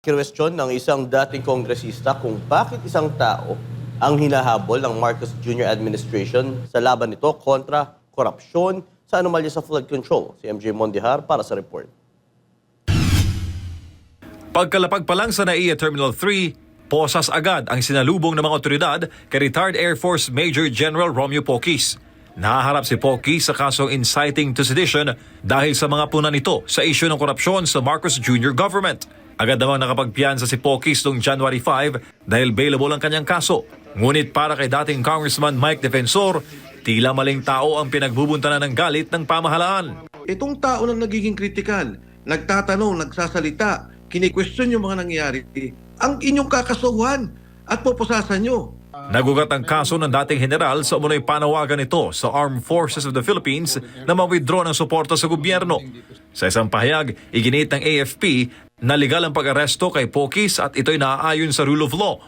Kinwestiyon ng isang dating kongresista kung bakit isang tao ang hinahabol ng Marcos Jr. administration sa laban nito kontra korupsyon sa anomalya sa flood control. Si MJ Mondihar para sa report. Pagkalapag pa lang sa NAIA Terminal 3, posas agad ang sinalubong ng mga otoridad kay retired Air Force Major General Romeo Poquis. Nahaharap si Poquis sa kasong inciting to sedition dahil sa mga puna nito sa isyu ng korupsyon sa Marcos Jr. government. Agad namang nakapagpiyansa si Poquis noong January 5 dahil bailable ang kanyang kaso. Ngunit para kay dating Congressman Mike Defensor, tila maling tao ang pinagbubuntanan ng galit ng pamahalaan. Itong tao na nagiging kritikal, nagtatanong, nagsasalita, kini-question yung mga nangyayari, ang inyong kakasuhan at pupusasan nyo. Nagugat ang kaso ng dating general sa umunoy panawagan nito sa Armed Forces of the Philippines na ma-withdraw ng suporta sa gobyerno. Sa isang pahayag, iginit ng AFP na legal ang pag-aresto kay Poquis at ito'y naaayon sa rule of law.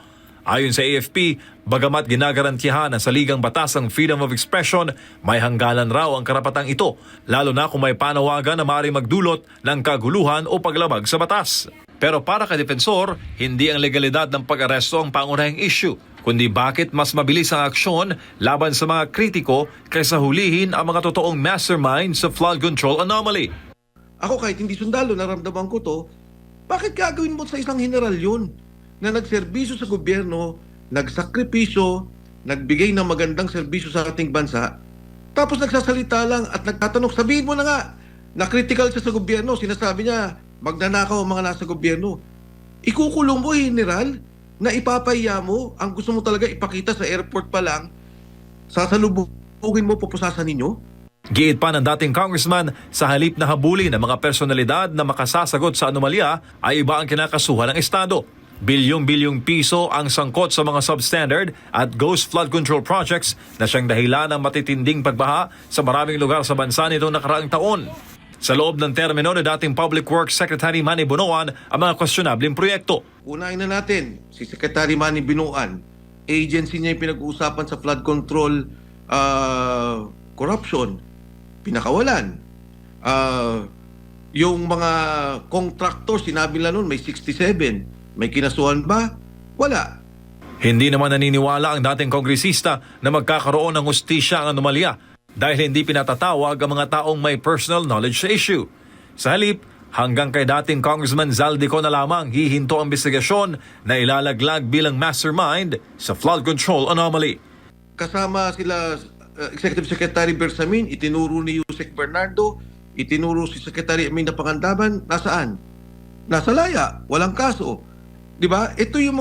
Ayon sa AFP, bagamat ginagarantiyahan ng saligang batas ang freedom of expression, may hangganan raw ang karapatang ito, lalo na kung may panawagan na maaaring magdulot ng kaguluhan o paglabag sa batas. Pero para kay Defensor, hindi ang legalidad ng pag-aresto ang pangunahing issue, kundi bakit mas mabilis ang aksyon laban sa mga kritiko kaysa hulihin ang mga totoong mastermind sa flood control anomaly. Ako kahit hindi sundalo, naramdaman ko to, bakit gagawin mo sa isang general yun? Na nagserbisyo sa gobyerno, nagsakripisyo, nagbigay ng magandang serbisyo sa ating bansa, tapos nagsasalita lang at nagtatanong, sabihin mo na nga, na critical siya sa gobyerno, sinasabi niya, magnanakaw ang mga nasa gobyerno. Ikukulong mo, general, na ipapahiya mo, ang gusto mo talaga ipakita sa airport pa lang, sasalubugin mo, pupusasan ninyo? Giit pa ng dating congressman, sa halip na habulin ng mga personalidad na makasasagot sa anomalya ay iba ang kinakasuhan ng Estado. Bilyong-bilyong piso ang sangkot sa mga substandard at ghost flood control projects na siyang dahilan ng matitinding pagbaha sa maraming lugar sa bansa nitong nakaraang taon. Sa loob ng termino ni dating Public Works Secretary Manny Bonoan ang mga kwestiyonableng proyekto. Unahin na natin, si Secretary Manny Bonoan, agency niya yung pinag-uusapan sa flood control corruption, pinakawalan. Yung mga contractors, sinabi nila noon may 67. May kinasuhan ba? Wala. Hindi naman naniniwala ang dating kongresista na magkakaroon ng hustisya ang anomalya dahil hindi pinatatawag ang mga taong may personal knowledge sa issue. Sa halip, hanggang kay dating Congressman Zaldico na lamang hihinto ang investigasyon na ilalaglag bilang mastermind sa flood control anomaly. Kasama sila Executive Secretary Bersamin, itinuro ni Yusek Bernardo, itinuro si Secretary Amina Pangandaman, nasaan? Nasa laya, walang kaso. 'Di ba? Ito yung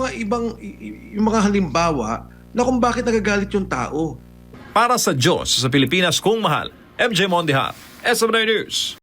mga halimbawa na kung bakit nagagalit yung tao. Para sa Diyos sa Pilipinas kung mahal, MJ Mondihar, SMNI News.